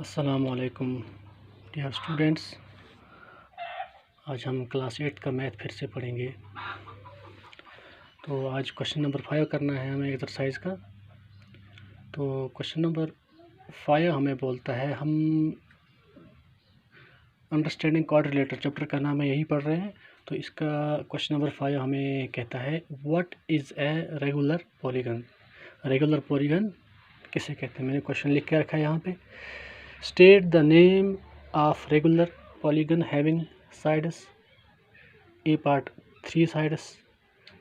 अस्सलामुअलैकुम dear students. आज हम क्लास 8 का मैथ फिर से पढ़ेंगे। तो आज क्वेश्चन नंबर 5 करना है हमें एक्सरसाइज का। तो क्वेश्चन नंबर 5 हमें बोलता है, हम अंडरस्टैंडिंग क्वाड्रिलेटरल चैप्टर का नाम है, यही पढ़ रहे हैं। तो इसका क्वेश्चन नंबर 5 हमें कहता है, what is a regular polygon. Regular polygon किसे कहते हैं, मैंने क्वेश्चन लिख के रखा है यहाँ पे। State the name of regular polygon having sides. A part 3 sides,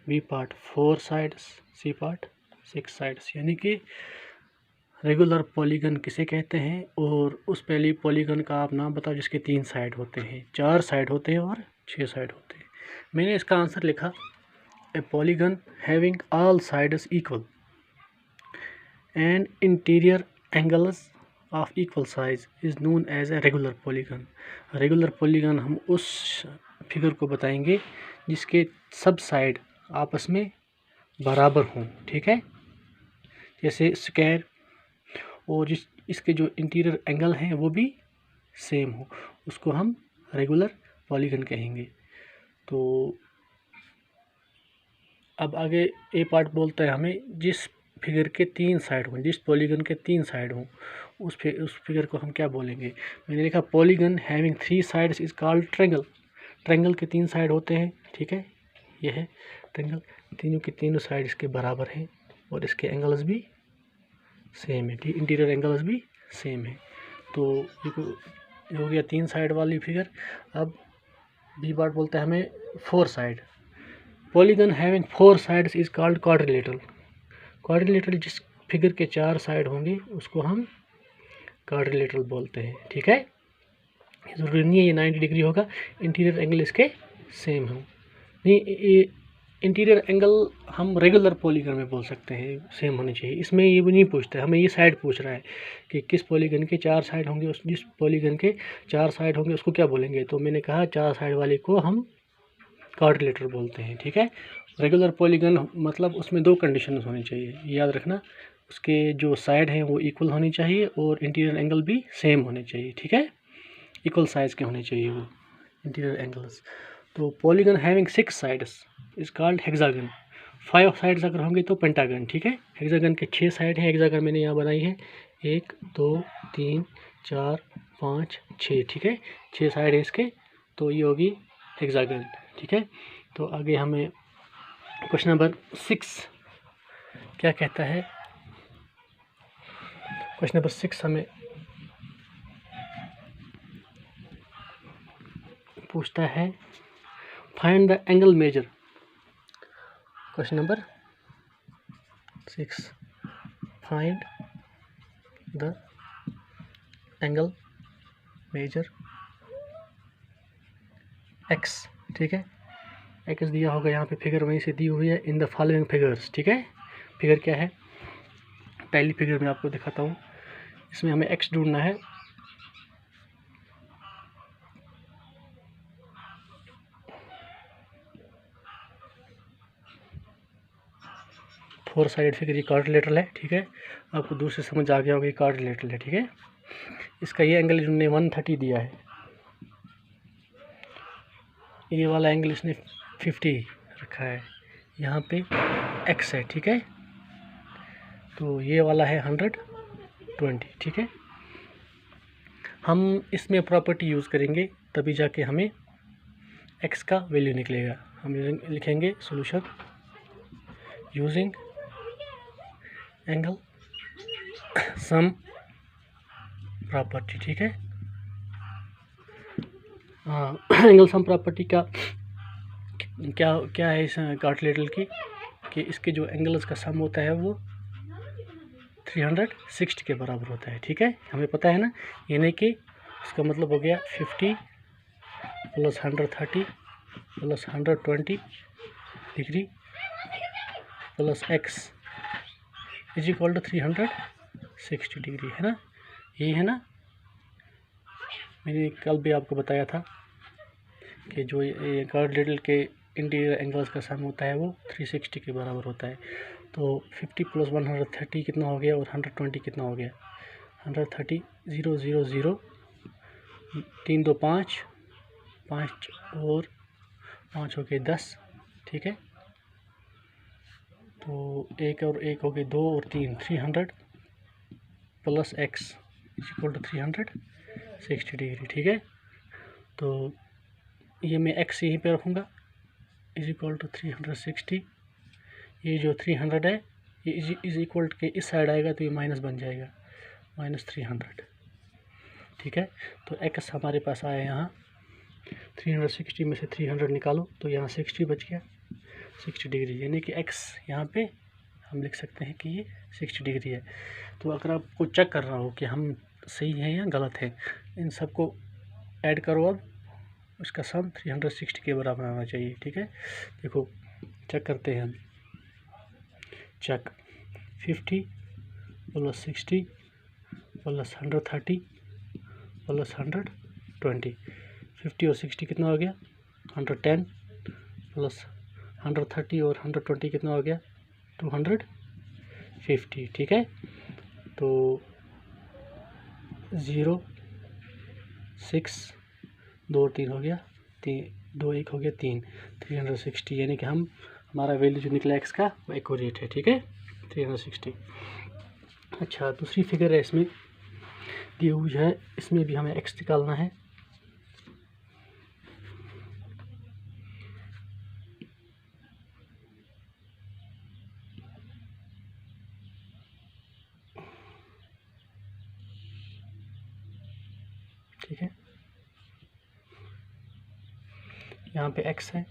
B part 4 sides, C part 6 sides। यानी कि रेगुलर पॉलीगन किसे कहते हैं और उस पहली पॉलीगन का आप नाम बताओ जिसके 3 साइड होते हैं, 4 साइड होते हैं और 6 साइड होते हैं। मैंने इसका आंसर लिखा, a polygon having all sides equal and interior angles of equal size is known as a regular polygon. Regular polygon हम उस फिगर को बताएंगे जिसके सब साइड आपस में बराबर हों, ठीक है, जैसे स्क्वायर, और इसके जो इंटीरियर एंगल हैं वो भी सेम हो, उसको हम रेगुलर पॉलीगन कहेंगे। तो अब आगे ए पार्ट बोलता है हमें जिस फिगर के 3 साइड हों, जिस पॉलीगन के 3 साइड हों, उस फिगर को हम क्या बोलेंगे। मैंने लिखा polygon having 3 sides is called triangle. Triangle के 3 साइड होते हैं, ठीक है, यह है ट्रायंगल, तीनों के तीनों साइड इसके बराबर हैं और इसके एंगल्स भी सेम है, इंटीरियर एंगल्स भी सेम है। तो ये हो गया 3 साइड वाली फिगर। अब बी पार्ट बोलता है हमें 4 side. Polygon having 4 sides is called quadrilateral. Quadrilateral जिस फिगर के 4 साइड होंगे उसको हम क्वाड्रिलेटरल बोलते हैं, ठीक है। ज़रूरी नहीं है ये 90 डिग्री होगा, इंटीरियर एंगल इसके सेम हो। नहीं, इंटीरियर एंगल हम रेगुलर पॉलीगन में बोल सकते हैं सेम होने चाहिए। इसमें ये भी नहीं पूछता है, हमें ये साइड पूछ रहा है कि किस पॉलीगन के 4 साइड होंगे, उस जिस पॉलीगन के 4 साइड होंगे उसको क्या बोलेंगे। तो मैंने कहा 4 साइड वाले को हम क्वाड्रिलेटरल बोलते हैं, ठीक है। रेगुलर पॉलीगन मतलब उसमें 2 कंडीशन होनी चाहिए, याद रखना, उसके जो साइड हैं वो इक्वल होनी चाहिए और इंटीरियर एंगल भी सेम होने चाहिए, ठीक है, इक्वल साइज के होने चाहिए वो इंटीरियर एंगल्स। तो polygon having 6 sides is called hexagon. 5 sides अगर होंगे तो पेंटागन, ठीक है। हेक्सागन के 6 साइड हैं, हेक्सागन मैंने यहाँ बनाई है 1 2 3 4 5 6, ठीक है, 6 साइड है इसके, तो ये होगी हेक्सागन, ठीक है। तो आगे हमें क्वेश्चन नंबर 6 क्या कहता है। क्वेश्चन नंबर 6 हमें पूछता है, find the angle measure. Question number 6, find the angle measure x, ठीक है। एक्स दिया होगा यहाँ पे, फिगर वहीं से दी हुई है, इन द फॉलोइंग फिगर्स, ठीक है। फिगर क्या है, पहली फिगर में आपको दिखाता हूँ, इसमें हमें एक्स ढूंढना है। फोर साइड फिगर ये क्वाड्रिलेटरल है, ठीक है, आपको दूर से समझ आ गया होगा ये क्वाड्रिलेटरल है, ठीक है। इसका ये एंगल इन्होंने 130 दिया है, ये वाला एंगल इसने 50 रखा है, यहाँ पे एक्स है, ठीक है। तो ये वाला है 120, ठीक है। हम इसमें प्रॉपर्टी यूज़ करेंगे तभी जाके हमें एक्स का वैल्यू निकलेगा। हम लिखेंगे solution using angle sum property, ठीक है। एंगल सम प्रॉपर्टी का क्या है इस क्वाड्रिलेटरल की, कि इसके जो एंगल्स का सम होता है वो 360 के बराबर होता है, ठीक है, हमें पता है ना। यानी कि इसका मतलब हो गया 50 plus 130 plus 120 degree plus x is equal to 360 degree, है ना, यही है ना। मैंने कल भी आपको बताया था कि जो ये क्वाड्रिलेटरल के इंटीरियर एंगल्स का सम होता है वो 360 के बराबर होता है। तो 50 प्लस 130 कितना हो गया और 120 कितना हो गया, 130 0 0 0 3 2 5 5 और 5 हो गए 10, ठीक है। तो एक और एक हो गए 2 और 3, 300 plus x equal to 360 degree, ठीक है। तो ये मैं x यहीं पे रखूँगा इज इक्वल टू 360। ये जो 300 है ये इज इक्वल के इस साइड आएगा तो ये माइनस बन जाएगा, -300, ठीक है। तो x हमारे पास आया यहाँ 360 में से 300 निकालो तो यहाँ 60 बच गया, 60 डिग्री, यानी कि x यहाँ पे हम लिख सकते हैं कि ये 60 डिग्री है। तो अगर आपको चेक कर रहा हो कि हम सही हैं या गलत है, इन सबको ऐड करो, अब उसका सम 360 के बराबर आना चाहिए, ठीक है। देखो चेक करते हैं हम, चेक 50 प्लस 60 प्लस 130 प्लस 120, 50 और 60 कितना हो गया 110 प्लस 130 और 120 कितना हो गया 250, ठीक है। तो 0 6 2 और 3 हो गया 2 1 हो गया 3, 360, यानी कि हमारा वैल्यू जो निकला x का वो एक्यूरेट है, ठीक है, 360। अच्छा, दूसरी फिगर है इसमें दी हुई है, इसमें भी हमें x निकालना है। ठीक है, यहाँ पे x है,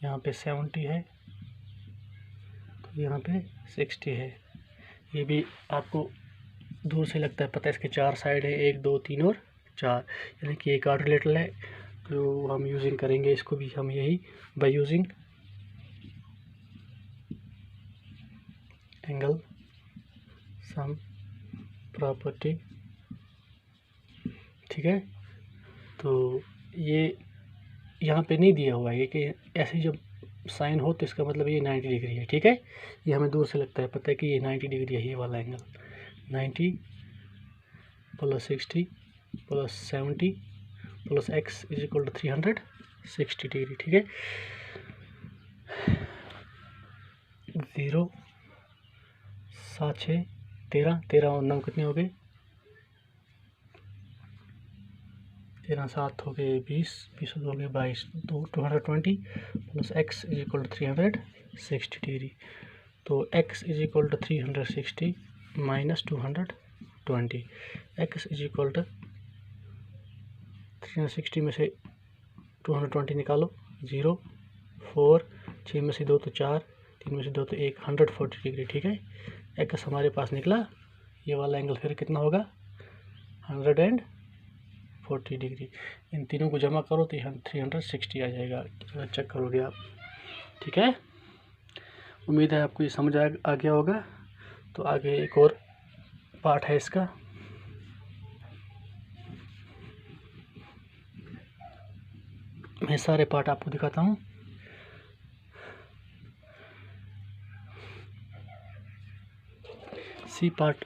यहाँ पे 70 है, तो यहाँ पे 60 है। ये भी आपको दूर से लगता है, पता है इसके 4 साइड है, 1 2 3 और 4, यानी कि एक क्वाड्रिलेटरल है। तो हम यूजिंग करेंगे इसको भी, हम यही by using angle sum property, ठीक है। तो ये यहाँ पे नहीं दिया हुआ है कि ऐसे जब साइन हो तो इसका मतलब ये 90 डिग्री है, ठीक है। ये हमें दूर से लगता है, पता है कि ये 90 डिग्री है, ये वाला angle 90 plus 60 plus 70 plus x is equal to 360 degree, ठीक है। 0 7 6 13, 13 और 9 कितने हो गए 13 7 हो गए 20, 20 हो गए 22, 220 plus x is equal to 360 degree. तो x is equal to 360 minus 220, x is equal to 360 में से 220 निकालो, 0 4, 6 में से 2 तो 4, 3 में से 2 तो 1, 140 डिग्री, ठीक है। x हमारे पास निकला, ये वाला एंगल फिर कितना होगा 140 डिग्री। इन तीनों को जमा करो तो यहाँ 360 आ जाएगा, चेक करोगे आप, ठीक है। उम्मीद है आपको ये समझ आ गया होगा। तो आगे एक और पार्ट है इसका, मैं सारे पार्ट आपको दिखाता हूँ। सी पार्ट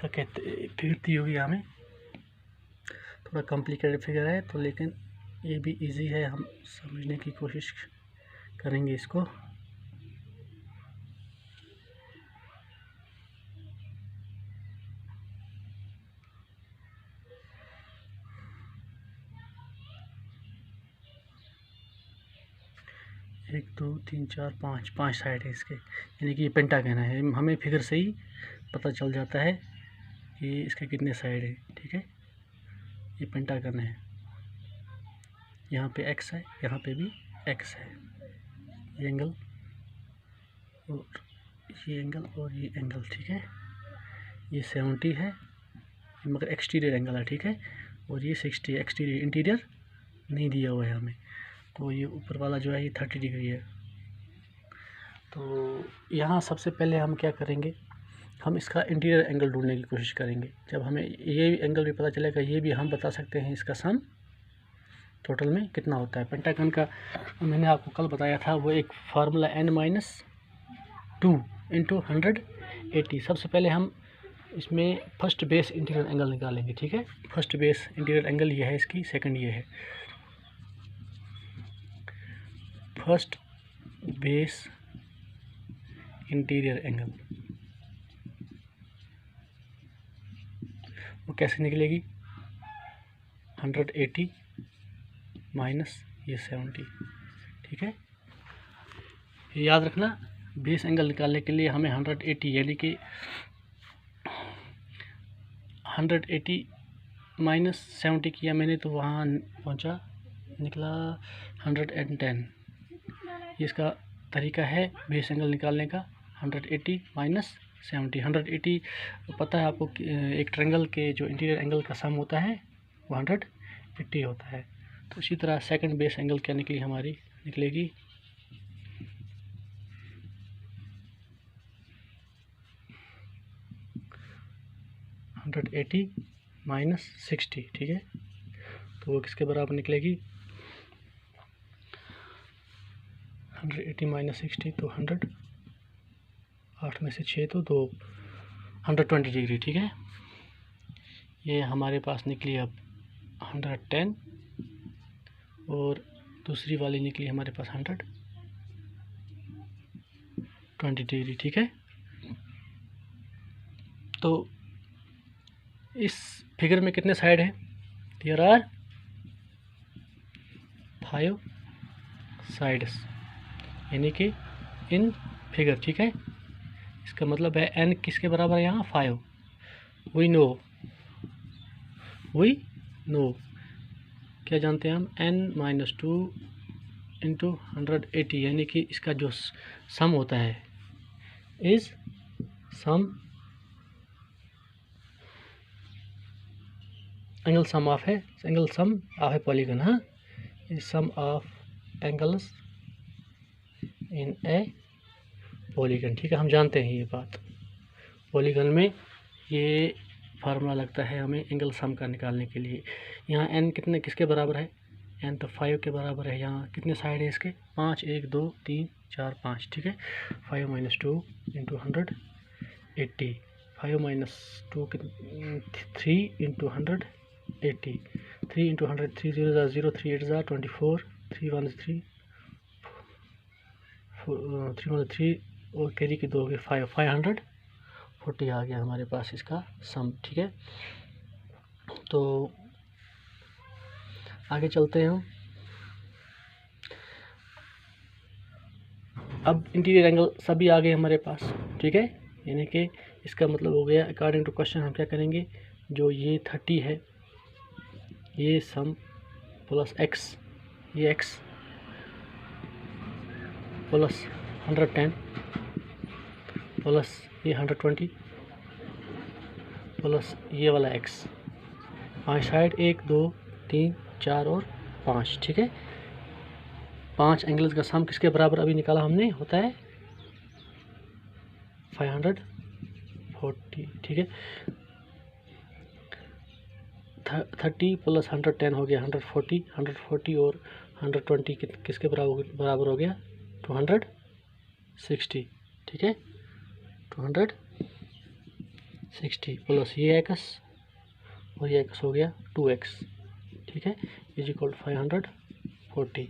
का कहते फिगर दी हुई हमें, थोड़ा कॉम्प्लिकेटेड फिगर है तो, लेकिन ये भी इजी है, हम समझने की कोशिश करेंगे इसको। एक 2 3 4 5 साइड है इसके, यानी कि ये पेंटागन है। हमें फिगर से ही पता चल जाता है कि इसके कितने साइड है, ठीक है। ये पेंटागन है, यहाँ पे x है, यहाँ पे भी x है, ये एंगल और ये एंगल और ये एंगल, ठीक है। ये 70 है मगर एक्सटीरियर एंगल है, ठीक है। और ये 60 एक्सटीरियर, इंटीरियर नहीं दिया हुआ है हमें। तो ये ऊपर वाला जो है ये 30 डिग्री है। तो यहाँ सबसे पहले हम क्या करेंगे, हम इसका इंटीरियर एंगल ढूंढने की कोशिश करेंगे। जब हमें ये एंगल भी पता चलेगा, ये भी हम बता सकते हैं इसका सम टोटल में कितना होता है। पेंटागन का मैंने आपको कल बताया था, वो एक फार्मूला n-2 × 180। सबसे पहले हम इसमें फर्स्ट बेस इंटीरियर एंगल निकालेंगे, ठीक है। फर्स्ट बेस इंटीरियर एंगल ये है इसकी, सेकंड ये है। फर्स्ट बेस इंटीरियर एंगल वो कैसे निकलेगी, 180 माइनस ये 70, ठीक है। याद रखना बेस एंगल निकालने के लिए हमें 180 यानी कि 180 माइनस 70 किया मैंने तो वहाँ पहुँचा, निकला 110। ये इसका तरीका है बेस एंगल निकालने का, 180 माइनस 70। 180 पता है आपको, एक ट्रायंगल के जो इंटीरियर एंगल का सम होता है वो 180 होता है। तो इसी तरह सेकंड बेस एंगल क्या निकली हमारी, निकलेगी 180 माइनस 60, ठीक है। तो वो किसके बराबर निकलेगी, 180 माइनस 60 तो 100, 8 में से 6 तो 2, 120 डिग्री, ठीक है। ये हमारे पास निकली अब 110 और दूसरी वाली निकली हमारे पास 120 डिग्री, ठीक है। तो इस फिगर में कितने साइड हैं, देयर आर 5 साइड्स, यानी कि इन फिगर, ठीक है। इसका मतलब है n किसके बराबर है यहाँ, 5। वी नो क्या जानते हैं हम, n माइनस 2 इंटू 180, यानी कि इसका जो सम होता है is sum angle sum of है, angle sum of a polygon, हाँ, is sum of angles in a polygon, ठीक है। हम जानते हैं ये बात, पॉलीगन में ये फार्मूला लगता है हमें एंगल सम का निकालने के लिए। यहाँ n कितने किसके बराबर है, n तो 5 के बराबर है। यहाँ कितने साइड है इसके, 5, 1 2 3 4 5, ठीक है। 5 minus 2 into 180, 5 minus 2 3 into 180, 3 into 100, 3 0 0, 3 8 24, 3 1 3 3 1 3 और कैरी के 2 हो गए 5, 540 आ गया हमारे पास इसका सम, ठीक है। तो आगे चलते हैं हम। अब इंटीरियर एंगल सभी आ गए हमारे पास, ठीक है। यानी कि इसका मतलब हो गया अकॉर्डिंग टू क्वेश्चन हम क्या करेंगे, जो ये 30 है ये सम प्लस x, ये x प्लस 110 प्लस ये 120 प्लस ये वाला x, 5 साइड 1 2 3 4 और 5, ठीक है। 5 एंगल्स का सम किसके बराबर अभी निकाला हमने, होता है 540, ठीक है। 30 प्लस 110 हो गया 140, 140 और 120 किसके बराबर हो गया, 260, ठीक है। 260 प्लस ये x और ये x हो गया 2x, ठीक है, इज इक्वल 540।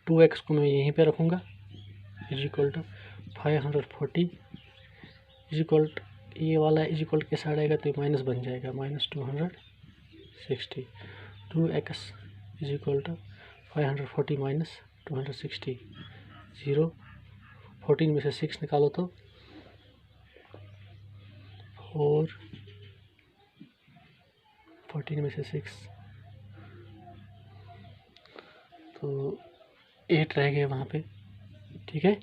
2x को मैं यहीं पे रखूँगा, is equal to 540 is equal, ये वाला इज इक्वल के साइड आएगा तो माइनस बन जाएगा, minus 260, 2x is equal to 540 minus 260, 0, 14 में से 6 निकालो तो 4, 14 में से 6 तो 8 रह गए वहाँ पे, ठीक है।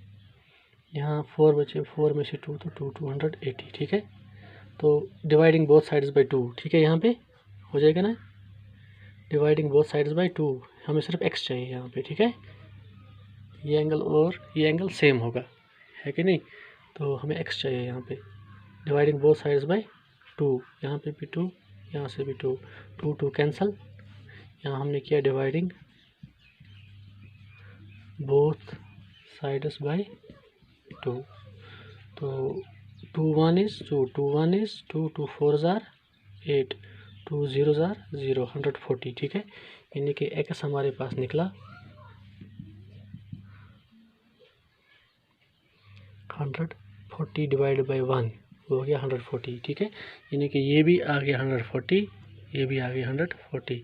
यहाँ 4 बचे, 4 में से 2 तो 280, ठीक है। तो डिवाइडिंग बोथ साइड्स बाय 2, ठीक है, यहाँ पे हो जाएगा ना, डिवाइडिंग बोथ साइड्स बाय 2, हमें सिर्फ x चाहिए यहाँ पे, ठीक है। ये एंगल और ये एंगल सेम होगा, है कि नहीं, तो हमें x चाहिए यहाँ पे। डिवाइडिंग बोथ साइड्स बाय 2, यहाँ पे भी 2, यहाँ से भी 2, 2 2 कैंसल, यहाँ हमने किया डिवाइडिंग बोथ साइड्स बाय 2, तो 2 1 is 2, 2 1 is 2, 2 4 are 8, 2 0 are 0, 140। ठीक है, यानी कि x हमारे पास निकला 140 डिवाइड बाई 1 हो गया 140। ठीक है, यानी कि ये भी आ गया 140, ये भी आ गया 140।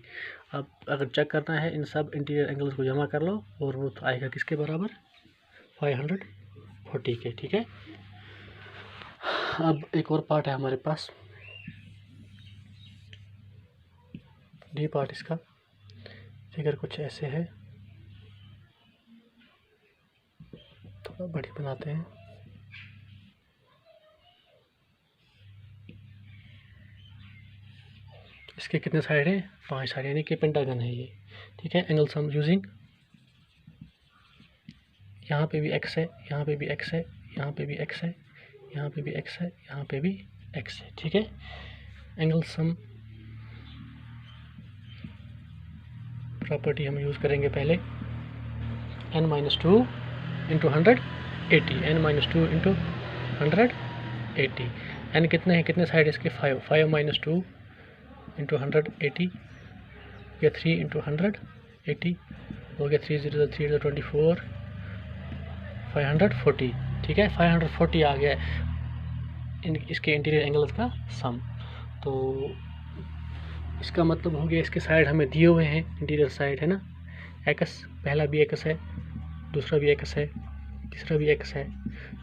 अब अगर चेक करना है इन सब इंटीरियर एंगल्स को जमा कर लो और वो तो आएगा किसके बराबर, 540 के। ठीक है, अब एक और पार्ट है हमारे पास, डी पार्ट। इसका फिगर कुछ ऐसे है, थोड़ा बड़ी बनाते हैं। इसके कितने साइड हैं, 5 साइड, यानी कि पेंटागन है ये। ठीक है, एंगल सम यूजिंग, यहाँ पे भी x है, यहाँ पे भी x है, यहाँ पे भी x है, यहाँ पे भी x है, यहाँ पे भी x है। ठीक है, एंगल सम प्रॉपर्टी हम यूज़ करेंगे पहले, n-2 into 180, n-2 into 180। n कितने हैं, कितने साइड इसके, 5, 5 - 2 इंटू 180 या 3 इंटू 180 हो गया, 3 0 3 24, 540। ठीक है, 540 आ गया इसके इंटीरियर एंगल्स का सम। तो इसका मतलब हो गया, इसके साइड हमें दिए हुए हैं, इंटीरियर साइड है ना, x, पहला भी x है, दूसरा भी x है, तीसरा भी x है,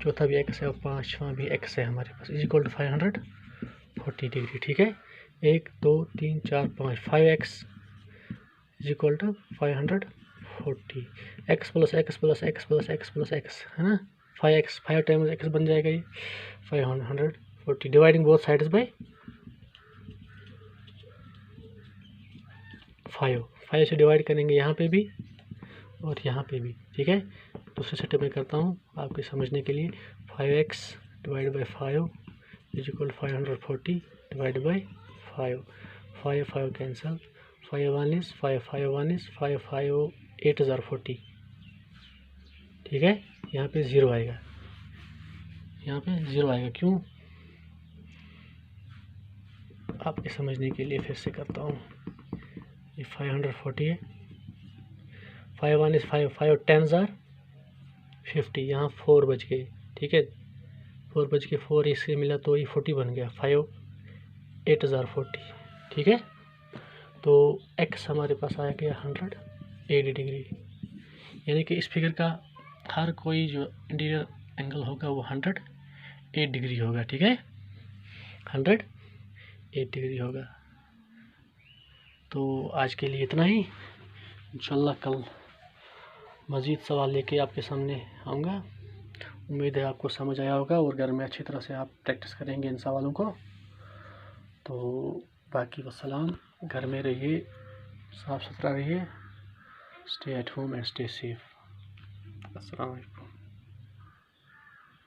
चौथा भी x है और पांचवा भी x है हमारे पास, इज इक्वल टू 540 डिग्री। ठीक है, 1 2 3 4 5, 5x is equal to 540, x प्लस x प्लस x प्लस x प्लस x है ना, 5x, 5 टाइम्स x बन जाएगा ये 540, डिवाइडिंग बोथ साइड्स बाय 5 से डिवाइड करेंगे यहाँ पे भी और यहाँ पे भी। ठीक है, दूसरे सेटअप में करता हूँ आपके समझने के लिए, 5x divide by 5 is equal 540 divide by 5, 5 cancel, 5 1 is 5, 5 1 is 5, 5 8 हज़ार 40। ठीक है, यहाँ पे 0 आएगा, यहाँ पे 0 आएगा, क्यों, आपके समझने के लिए फिर से करता हूँ। ये 540 है, 5 1 इज 5, 5 10 आर 50, यहाँ 4 बच गए। ठीक है, 4 बच के 4 इससे मिला तो ये 40 बन गया, 5 8 हज़ार 40। ठीक है, तो x हमारे पास आ गया 180 डिग्री, यानी कि इस फिगर का हर कोई जो इंटीरियर एंगल होगा वो 108 डिग्री होगा। ठीक है, 108 डिग्री होगा। तो आज के लिए इतना ही, इंशाल्लाह कल मज़ीद सवाल लेके आपके सामने आऊँगा। उम्मीद है आपको समझ आया होगा और घर में अच्छी तरह से आप प्रैक्टिस करेंगे इन सवालों को। तो बाकी वस्सलाम, घर में रहिए, साफ़ सुथरा रहिए, stay at home and stay safe. अस्सलाम वालेकुम।